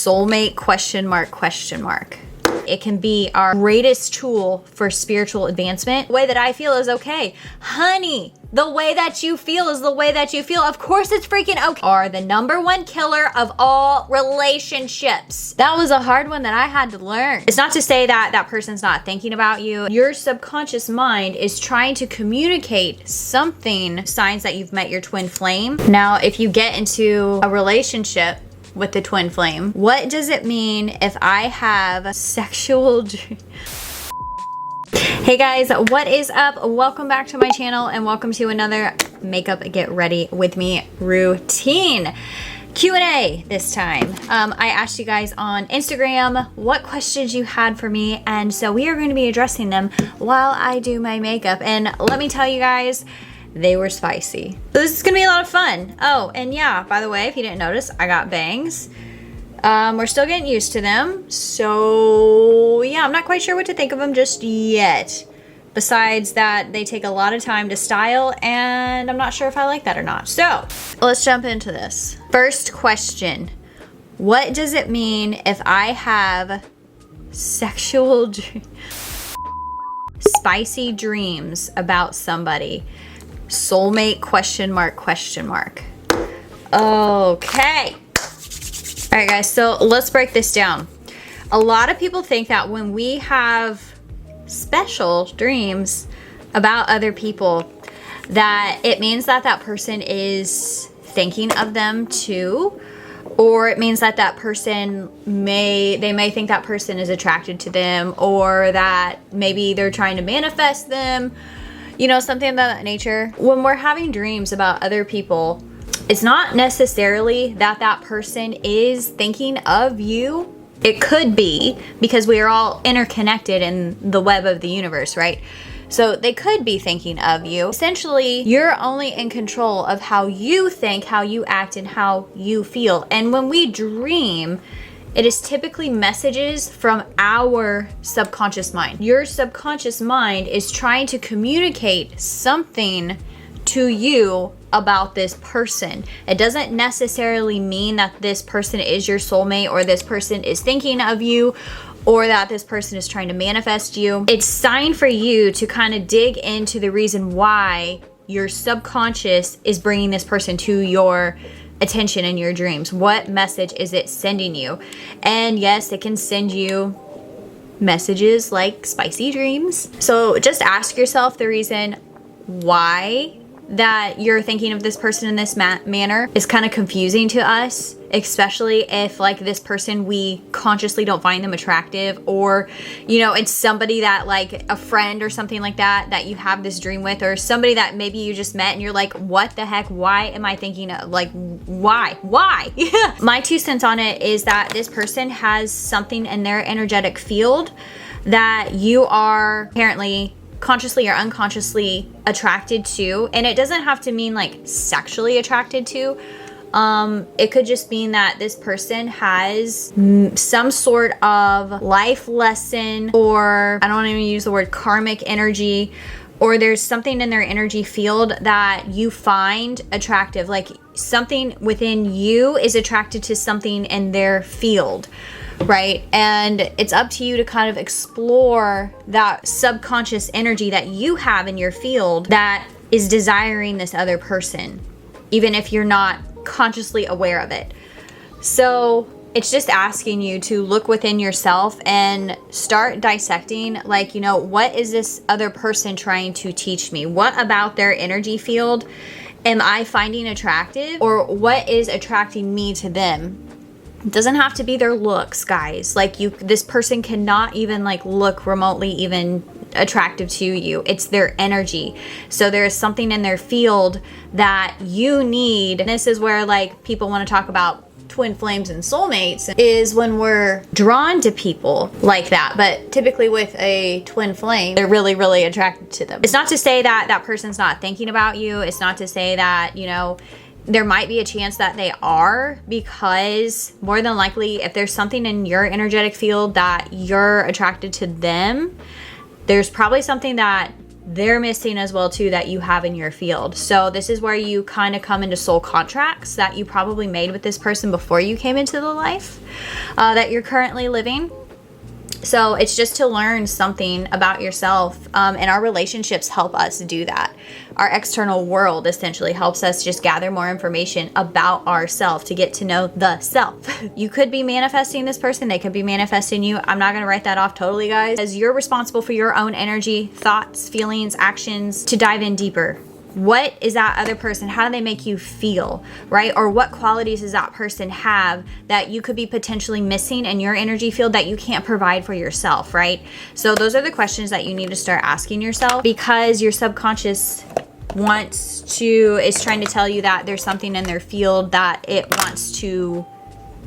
soulmate question mark question mark. It can be our greatest tool for spiritual advancement. The way that I feel is okay. Honey, the way that you feel is the way that you feel. Of course it's freaking okay. Are the #1 killer of all relationships. That was a hard one that I had to learn. It's not to say that that person's not thinking about you. Your subconscious mind is trying to communicate something, signs that you've met your twin flame. Now, if you get into a relationship with the twin flame, what does it mean if I have sexual Hey guys, what is up? Welcome back to my channel and welcome to another makeup get ready with me routine Q&A this time. I asked you guys on Instagram what questions you had for me, and so we are going to be addressing them while I do my makeup, and let me tell you guys, they were spicy. So this is gonna be a lot of fun. Oh, and yeah, by the way, if you didn't notice, I got bangs. We're still getting used to them. So yeah, I'm not quite sure what to think of them just yet. Besides that, they take a lot of time to style and I'm not sure if I like that or not. So let's jump into this. First question. What does it mean if I have sexual spicy dreams about somebody? Soulmate question mark question mark. Okay. All right guys, so let's break this down. A lot of people think that when we have special dreams about other people, that it means that that person is thinking of them too, or it means that that person may think that person is attracted to them, or that maybe they're trying to manifest them. You know, something of that nature. When we're having dreams about other people, it's not necessarily that that person is thinking of you. It could be, because we are all interconnected in the web of the universe, right? So they could be thinking of you. Essentially, you're only in control of how you think, how you act, and how you feel. And when we dream, it is typically messages from our subconscious mind. Your subconscious mind is trying to communicate something to you about this person. It doesn't necessarily mean that this person is your soulmate, or this person is thinking of you, or that this person is trying to manifest you. It's sign for you to kind of dig into the reason why your subconscious is bringing this person to your attention in your dreams. What message is it sending you? And yes, it can send you messages like spicy dreams. So just ask yourself the reason why that you're thinking of this person in this manner is kind of confusing to us, especially if like this person, we consciously don't find them attractive, or you know, it's somebody that like a friend or something like that that you have this dream with, or somebody that maybe you just met and you're like, what the heck, why am I thinking of, like, why My 2 cents on it is that this person has something in their energetic field that you are apparently consciously or unconsciously attracted to, and it doesn't have to mean like sexually attracted to. It could just mean that this person has some sort of life lesson, or I don't even use the word karmic energy, or there's something in their energy field that you find attractive, like something within you is attracted to something in their field, right? And it's up to you to kind of explore that subconscious energy that you have in your field that is desiring this other person, even if you're not consciously aware of it. So it's just asking you to look within yourself and start dissecting, like, you know, what is this other person trying to teach me? What about their energy field am I finding attractive, or what is attracting me to them? It doesn't have to be their looks, guys. Like, this person cannot even like look remotely even attractive to you. It's their energy. So there is something in their field that you need. And this is where like people want to talk about twin flames and soulmates, is when we're drawn to people like that. But typically with a twin flame, they're really, really attracted to them. It's not to say that that person's not thinking about you. It's not to say that, you know, there might be a chance that they are, because more than likely, if there's something in your energetic field that you're attracted to them, there's probably something that they're missing as well too that you have in your field. So this is where you kind of come into soul contracts that you probably made with this person before you came into the life that you're currently living. So it's just to learn something about yourself, and our relationships help us do that. Our external world essentially helps us just gather more information about ourselves to get to know the self. You could be manifesting this person, they could be manifesting you. I'm not going to write that off totally, guys, as you're responsible for your own energy, thoughts, feelings, actions. To dive in deeper, what is that other person? How do they make you feel, right? Or what qualities does that person have that you could be potentially missing in your energy field that you can't provide for yourself, right? So those are the questions that you need to start asking yourself, because your subconscious is trying to tell you that there's something in their field that it wants to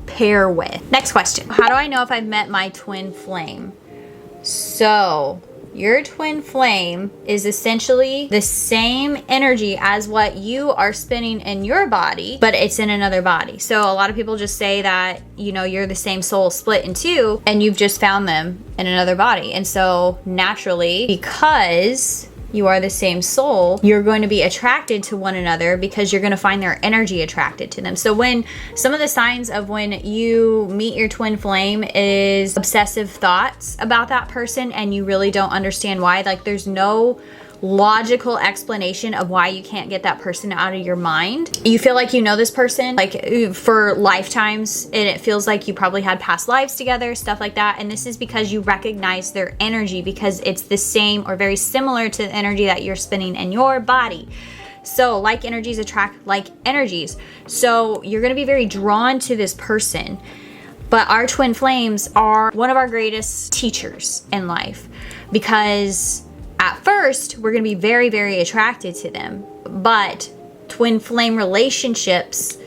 pair with. Next question. How do I know if I've met my twin flame? So your twin flame is essentially the same energy as what you are spinning in your body, but it's in another body. So a lot of people just say that, you know, you're the same soul split in two and you've just found them in another body. And so naturally, because you are the same soul, you're going to be attracted to one another because you're going to find their energy attracted to them. So when some of the signs of when you meet your twin flame is obsessive thoughts about that person and you really don't understand why, like there's no logical explanation of why you can't get that person out of your mind. You feel like you know this person like for lifetimes, and it feels like you probably had past lives together, stuff like that. And this is because you recognize their energy because it's the same or very similar to the energy that you're spinning in your body. So like energies attract like energies. So you're going to be very drawn to this person. But our twin flames are one of our greatest teachers in life, because at first, we're going to be very, very attracted to them. But twin flame relationships,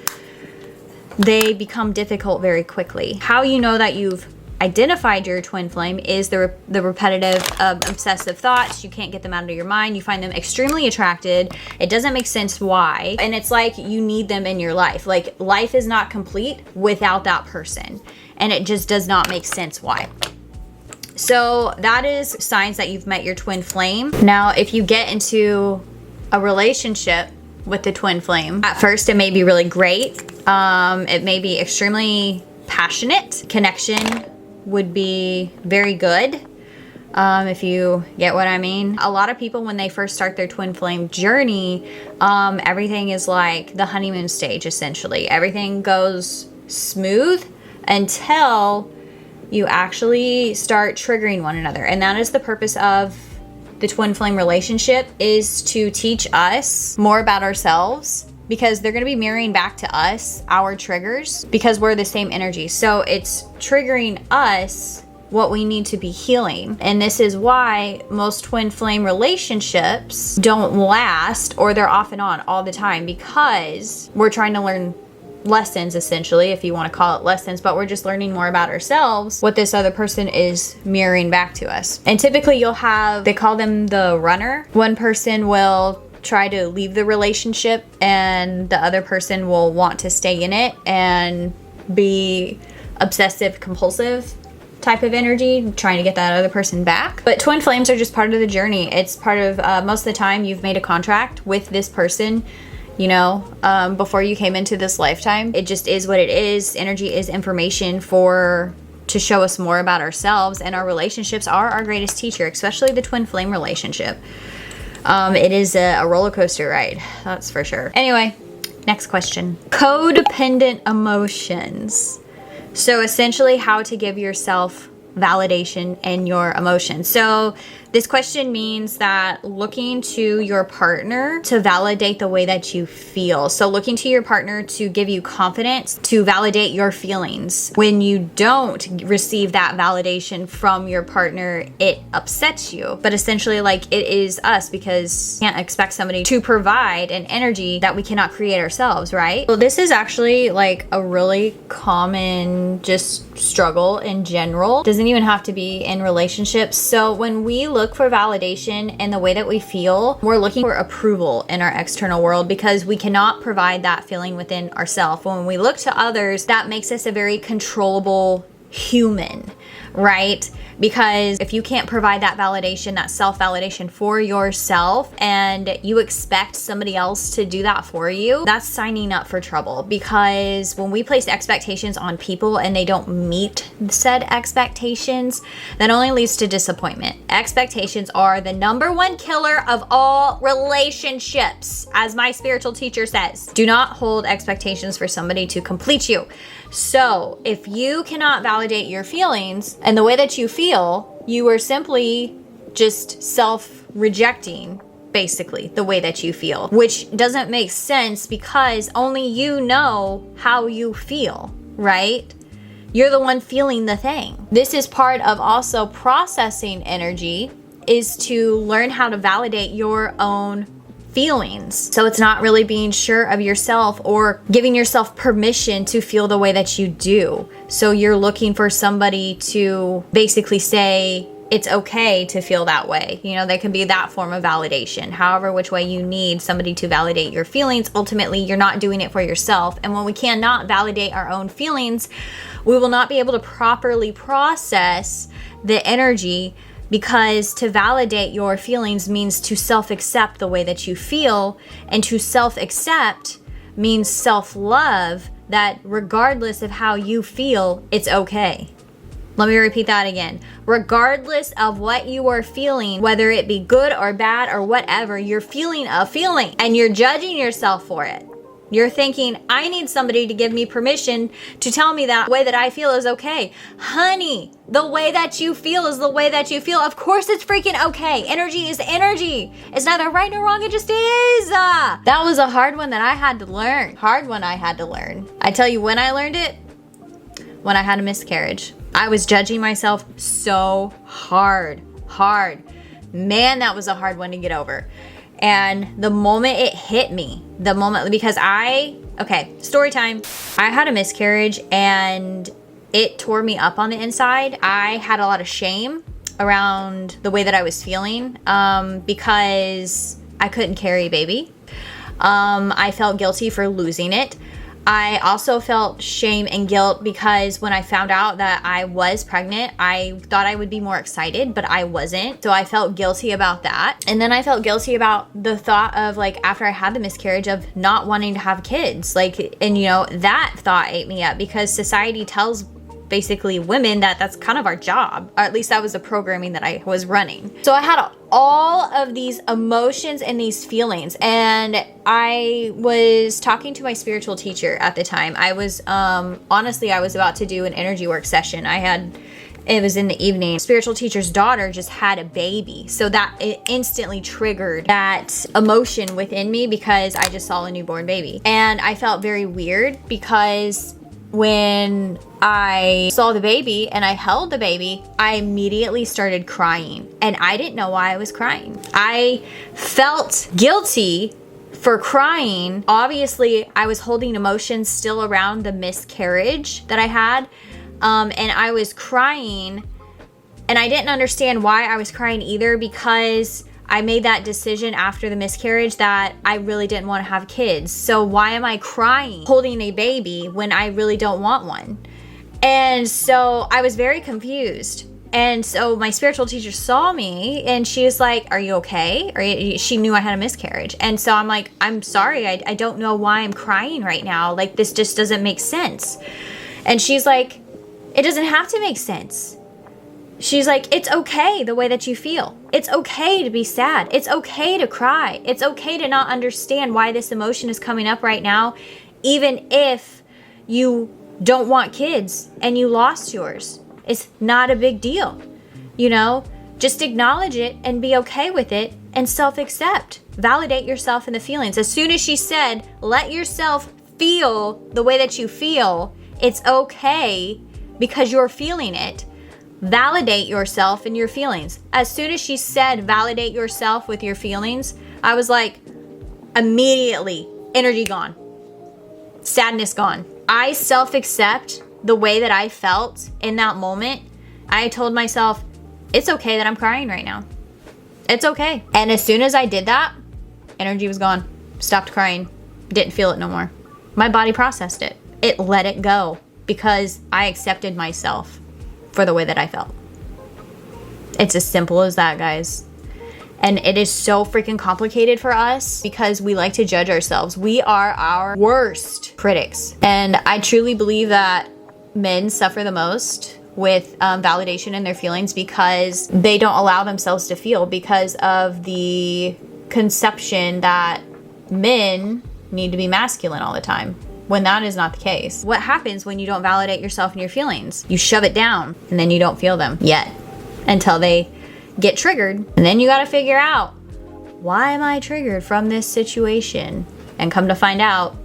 they become difficult very quickly. How you know that you've identified your twin flame is the repetitive obsessive thoughts. You can't get them out of your mind. You find them extremely attracted. It doesn't make sense why. And it's like you need them in your life. Like life is not complete without that person. And it just does not make sense why. So that is signs that you've met your twin flame. Now, if you get into a relationship with the twin flame, at first it may be really great. It may be extremely passionate. Connection would be very good, if you get what I mean. A lot of people, when they first start their twin flame journey, everything is like the honeymoon stage, essentially. Everything goes smooth until you actually start triggering one another. And that is the purpose of the twin flame relationship, is to teach us more about ourselves, because they're going to be mirroring back to us our triggers because we're the same energy. So it's triggering us what we need to be healing. And this is why most twin flame relationships don't last, or they're off and on all the time, because we're trying to learn lessons, essentially, if you want to call it lessons, but we're just learning more about ourselves, what this other person is mirroring back to us. And typically you'll have, they call them the runner. One person will try to leave the relationship and the other person will want to stay in it and be obsessive compulsive type of energy, trying to get that other person back. But twin flames are just part of the journey. It's part of, most of the time you've made a contract with this person, you know, before you came into this lifetime. It just is what it is. Energy is information to show us more about ourselves, and our relationships are our greatest teacher, especially the twin flame relationship. It is a roller coaster ride, that's for sure. Anyway, next question. Codependent emotions. So essentially how to give yourself validation in your emotions. So this question means that looking to your partner to validate the way that you feel. So looking to your partner to give you confidence, to validate your feelings. When you don't receive that validation from your partner, it upsets you. But essentially, like, it is us, because you can't expect somebody to provide an energy that we cannot create ourselves, right? So this is actually like a really common just struggle in general. Doesn't even have to be in relationships. So when we look for validation in the way that we feel, we're looking for approval in our external world, because we cannot provide that feeling within ourselves. When we look to others, that makes us a very controllable human, right? Because if you can't provide that validation, that self-validation for yourself, and you expect somebody else to do that for you, that's signing up for trouble. Because when we place expectations on people and they don't meet said expectations, that only leads to disappointment. Expectations are the #1 killer of all relationships, as my spiritual teacher says. Do not hold expectations for somebody to complete you. So if you cannot validate your feelings and the way that you feel, you are simply just self-rejecting basically the way that you feel, which doesn't make sense because only you know how you feel, right? You're the one feeling the thing. This is part of also processing energy, is to learn how to validate your own feelings. So it's not really being sure of yourself or giving yourself permission to feel the way that you do. So you're looking for somebody to basically say it's okay to feel that way. You know, there can be that form of validation. However, which way you need somebody to validate your feelings, ultimately you're not doing it for yourself. And when we cannot validate our own feelings, we will not be able to properly process the energy, because to validate your feelings means to self-accept the way that you feel, and to self-accept means self-love, that regardless of how you feel, it's okay. Let me repeat that again. Regardless of what you are feeling, whether it be good or bad or whatever, you're feeling a feeling and you're judging yourself for it. You're thinking, I need somebody to give me permission to tell me that the way that I feel is okay. Honey, the way that you feel is the way that you feel. Of course it's freaking okay. Energy is energy. It's neither right nor wrong, it just is. That was a hard one that I had to learn. Hard one I had to learn. I tell you when I learned it, when I had a miscarriage. I was judging myself so hard. Man, that was a hard one to get over. And the moment it hit me, because okay, story time. I had a miscarriage and it tore me up on the inside. I had a lot of shame around the way that I was feeling because I couldn't carry a baby. I felt guilty for losing it. I also felt shame and guilt because when I found out that I was pregnant, I thought I would be more excited, but I wasn't. So I felt guilty about that. And then I felt guilty about the thought of, like, after I had the miscarriage, of not wanting to have kids. Like, and you know, that thought ate me up because society tells basically women that that's kind of our job, or at least that was the programming that I was running. So I had all of these emotions and these feelings, and I was talking to my spiritual teacher at the time. I was honestly, I was about to do an energy work session. It was in the evening. Spiritual teacher's daughter just had a baby. So that it instantly triggered that emotion within me because I just saw a newborn baby. And I felt very weird because when I saw the baby and I held the baby, I immediately started crying. And I didn't know why I was crying. I felt guilty for crying. Obviously, I was holding emotions still around the miscarriage that I had. And I was crying. And I didn't understand why I was crying either, because I made that decision after the miscarriage that I really didn't want to have kids. So why am I crying holding a baby when I really don't want one? And so I was very confused. And so my spiritual teacher saw me and she was like, are you okay? She knew I had a miscarriage. And so I'm like, I'm sorry. I don't know why I'm crying right now. Like, this just doesn't make sense. And she's like, it doesn't have to make sense. She's like, it's okay the way that you feel. It's okay to be sad. It's okay to cry. It's okay to not understand why this emotion is coming up right now, even if you don't want kids and you lost yours. It's not a big deal. You know, just acknowledge it and be okay with it and self-accept. Validate yourself in the feelings. As soon as she said, let yourself feel the way that you feel, it's okay because you're feeling it. Validate yourself and your feelings. As soon as she said validate yourself with your feelings, I was like, immediately, energy gone. Sadness gone. I self-accept the way that I felt in that moment. I told myself, it's okay that I'm crying right now. It's okay. And as soon as I did that, energy was gone. Stopped crying. Didn't feel it no more. My body processed it. It let it go because I accepted myself. for the way that I felt. It's as simple as that, guys. And it is so freaking complicated for us because we like to judge ourselves. We are our worst critics. And I truly believe that men suffer the most with validation in their feelings because they don't allow themselves to feel, because of the conception that men need to be masculine all the time, when that is not the case. What happens when you don't validate yourself and your feelings? You shove it down and then you don't feel them yet until they get triggered. And then you got to figure out, why am I triggered from this situation? And come to find out,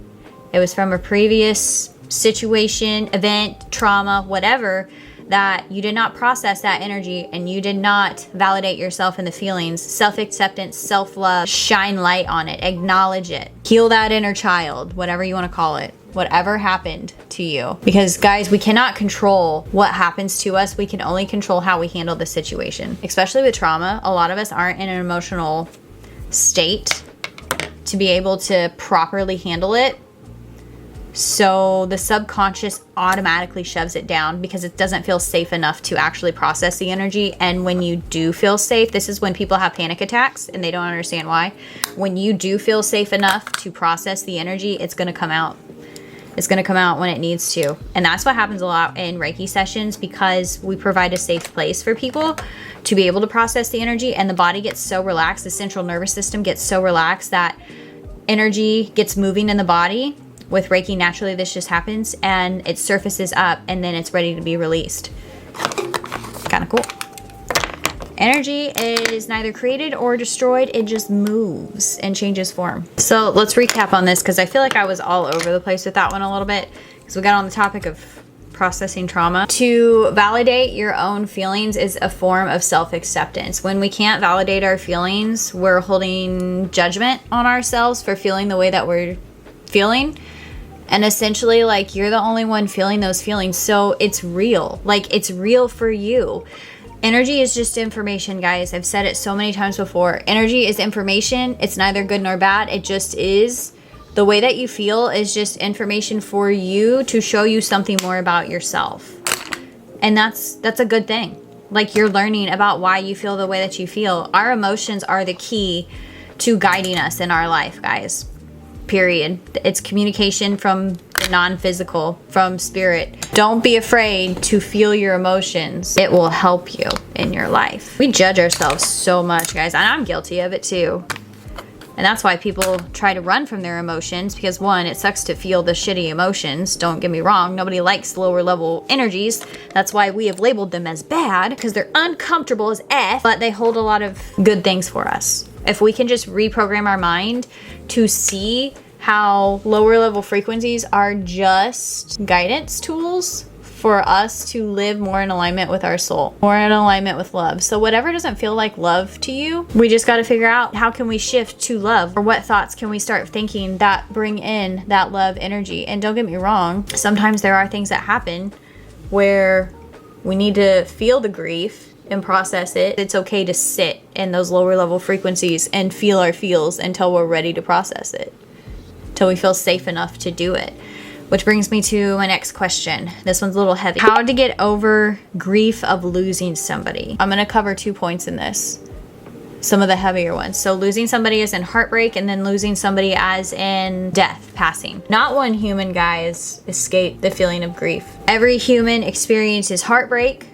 it was from a previous situation, event, trauma, whatever, that you did not process that energy and you did not validate yourself in the feelings. Self-acceptance, self-love, shine light on it, acknowledge it, heal that inner child, whatever you want to call it, whatever happened to you. Because guys, we cannot control what happens to us. We can only control how we handle the situation. Especially with trauma, a lot of us aren't in an emotional state to be able to properly handle it. So the subconscious automatically shoves it down because it doesn't feel safe enough to actually process the energy. And when you do feel safe, this is when people have panic attacks and they don't understand why. When you do feel safe enough to process the energy, it's going to come out. It's going to come out when it needs to. And that's what happens a lot in Reiki sessions, because we provide a safe place for people to be able to process the energy, and the body gets so relaxed, the central nervous system gets so relaxed that energy gets moving in the body. With Reiki, naturally this just happens and it surfaces up and then it's ready to be released. Kind of cool. Energy is neither created or destroyed, it just moves and changes form. So let's recap on this, because I feel like I was all over the place with that one a little bit, because we got on the topic of processing trauma. To validate your own feelings is a form of self-acceptance. When we can't validate our feelings, we're holding judgment on ourselves for feeling the way that we're feeling. And essentially, like, you're the only one feeling those feelings. So it's real. Like, it's real for you. Energy is just information, guys. I've said it so many times before. Energy is information. It's neither good nor bad. It just is. The way that you feel is just information for you to show you something more about yourself. And that's a good thing. Like, you're learning about why you feel the way that you feel. Our emotions are the key to guiding us in our life, guys. Period. It's communication from the non-physical, from spirit. Don't be afraid to feel your emotions. It will help you in your life. We judge ourselves so much, guys, and I'm guilty of it too. And that's why people try to run from their emotions, because one, it sucks to feel the shitty emotions. Don't get me wrong. Nobody likes lower level energies. That's why we have labeled them as bad, because they're uncomfortable as F, but they hold a lot of good things for us. If we can just reprogram our mind to see how lower level frequencies are just guidance tools for us to live more in alignment with our soul, more in alignment with love. So whatever doesn't feel like love to you, we just got to figure out, how can we shift to love? Or what thoughts can we start thinking that bring in that love energy? And don't get me wrong, sometimes there are things that happen where we need to feel the grief and process it. It's okay to sit in those lower level frequencies and feel our feels until we're ready to process it, till we feel safe enough to do it. Which brings me to my next question. This one's a little heavy. How to get over grief of losing somebody. I'm gonna cover 2 points in this, some of the heavier ones. So losing somebody as in heartbreak, and then losing somebody as in death, passing. Not one human, guys, escape the feeling of grief. Every human experiences heartbreak.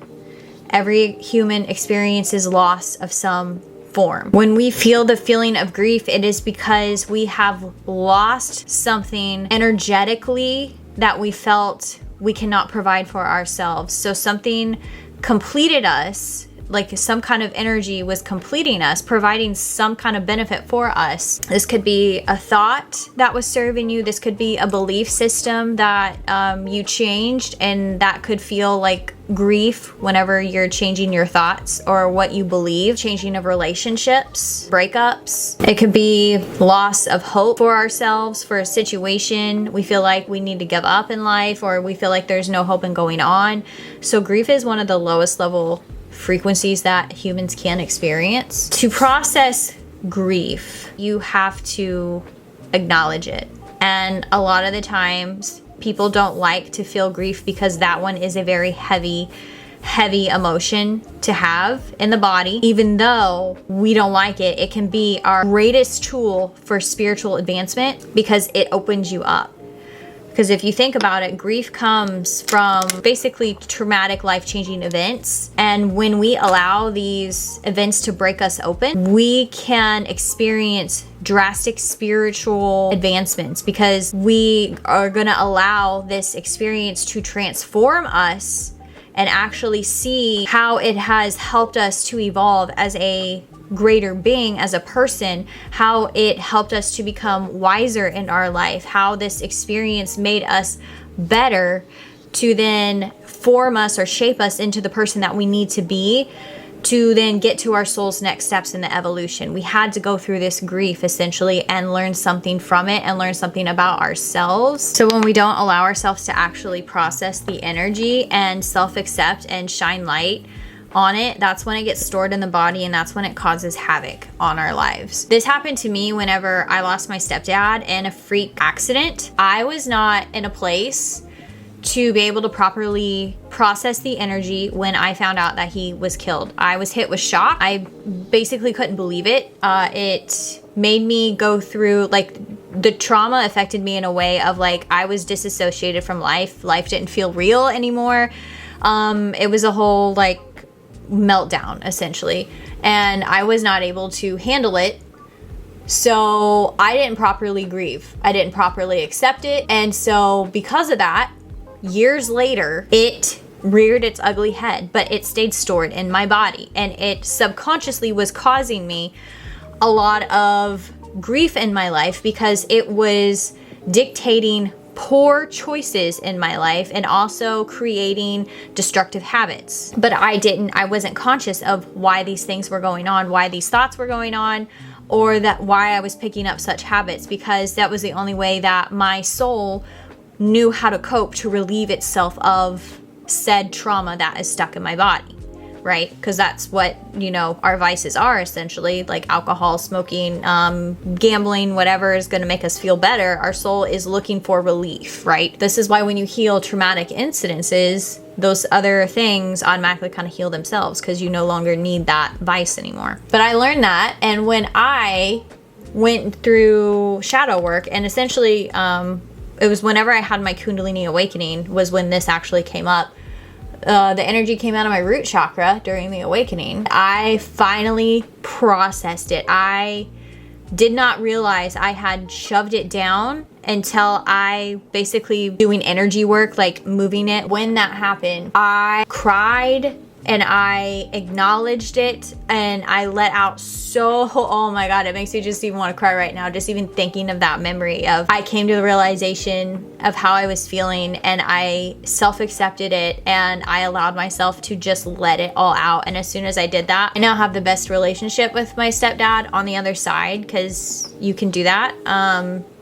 Every human experiences loss of some form. When we feel the feeling of grief, it is because we have lost something energetically that we felt we cannot provide for ourselves. So something completed us, like some kind of energy was completing us, providing some kind of benefit for us. This could be a thought that was serving you. This could be a belief system that you changed, and that could feel like grief whenever you're changing your thoughts or what you believe. Changing of relationships, breakups. It could be loss of hope for ourselves, for a situation. We feel like we need to give up in life, or we feel like there's no hope in going on. So grief is one of the lowest level frequencies that humans can experience. To process grief, you have to acknowledge it. And a lot of the times people don't like to feel grief because that one is a very heavy heavy emotion to have in the body. Even though we don't like it, it can be our greatest tool for spiritual advancement because it opens you up. Because if you think about it, grief comes from basically traumatic, life-changing events. And when we allow these events to break us open, we can experience drastic spiritual advancements because we are going to allow this experience to transform us and actually see how it has helped us to evolve as a greater being, as a person, how it helped us to become wiser in our life, how this experience made us better to then form us or shape us into the person that we need to be to then get to our soul's next steps in the evolution. We had to go through this grief essentially and learn something from it and learn something about ourselves. So when we don't allow ourselves to actually process the energy and self-accept and shine light on it, that's when it gets stored in the body and that's when it causes havoc on our lives. This happened to me whenever I lost my stepdad in a freak accident. I was not in a place to be able to properly process the energy when I found out that he was killed. I was hit with shock. I basically couldn't believe it. It made me go through, like, the trauma affected me in a way of like, I was disassociated from life. Life didn't feel real anymore. It was a whole like meltdown essentially. And I was not able to handle it. So I didn't properly grieve. I didn't properly accept it. And so because of that, years later, it reared its ugly head, but it stayed stored in my body and it subconsciously was causing me a lot of grief in my life because it was dictating poor choices in my life and also creating destructive habits. But I wasn't conscious of why these things were going on, why these thoughts were going on, or that why I was picking up such habits, because that was the only way that my soul knew how to cope to relieve itself of said trauma that is stuck in my body, right? Because that's what, you know, our vices are essentially, like alcohol, smoking, gambling, whatever is going to make us feel better. Our soul is looking for relief, right? This is why when you heal traumatic incidences, those other things automatically kind of heal themselves because you no longer need that vice anymore. But I learned that, and when I went through shadow work, and essentially it was whenever I had my Kundalini awakening was when this actually came up. The energy came out of my root chakra during the awakening. I finally processed it. I did not realize I had shoved it down until I basically doing energy work, like moving it. When that happened, I cried and I acknowledged it and I let out oh my God, it makes me just even want to cry right now, just even thinking of that memory of I came to the realization of how I was feeling and I self-accepted it and I allowed myself to just let it all out. And as soon as I did that, I now have the best relationship with my stepdad on the other side because you can do that.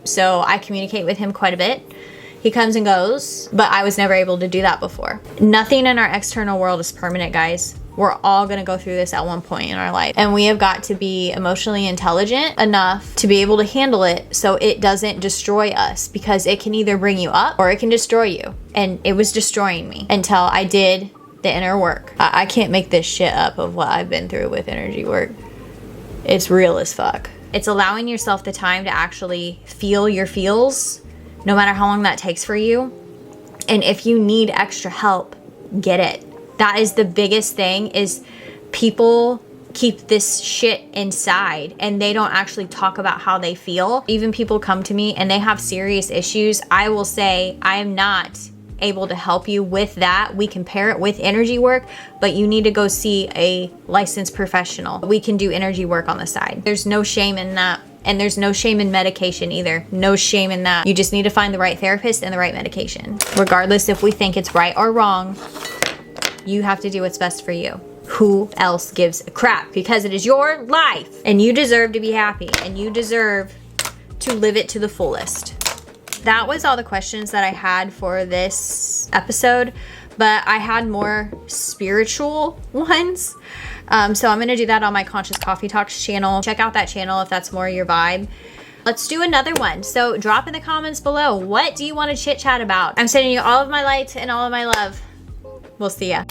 So I communicate with him quite a bit. He comes and goes, but I was never able to do that before. Nothing in our external world is permanent, guys. We're all gonna go through this at one point in our life. And we have got to be emotionally intelligent enough to be able to handle it so it doesn't destroy us, because it can either bring you up or it can destroy you. And it was destroying me until I did the inner work. I can't make this shit up of what I've been through with energy work. It's real as fuck. It's allowing yourself the time to actually feel your feels, no matter how long that takes for you. And if you need extra help, get it. That is the biggest thing, is people keep this shit inside and they don't actually talk about how they feel. Even people come to me and they have serious issues. I will say, I am not able to help you with that. We can pair it with energy work, but you need to go see a licensed professional. We can do energy work on the side. There's no shame in that. And there's no shame in medication either. No shame in that. You just need to find the right therapist and the right medication. Regardless if we think it's right or wrong, you have to do what's best for you. Who else gives a crap? Because it is your life and you deserve to be happy and you deserve to live it to the fullest. That was all the questions that I had for this episode, but I had more spiritual ones. So I'm gonna do that on my Conscious Coffee Talks channel. Check out that channel if that's more your vibe. Let's do another one. So drop in the comments below, what do you want to chit chat about? I'm sending you all of my light and all of my love. We'll see ya.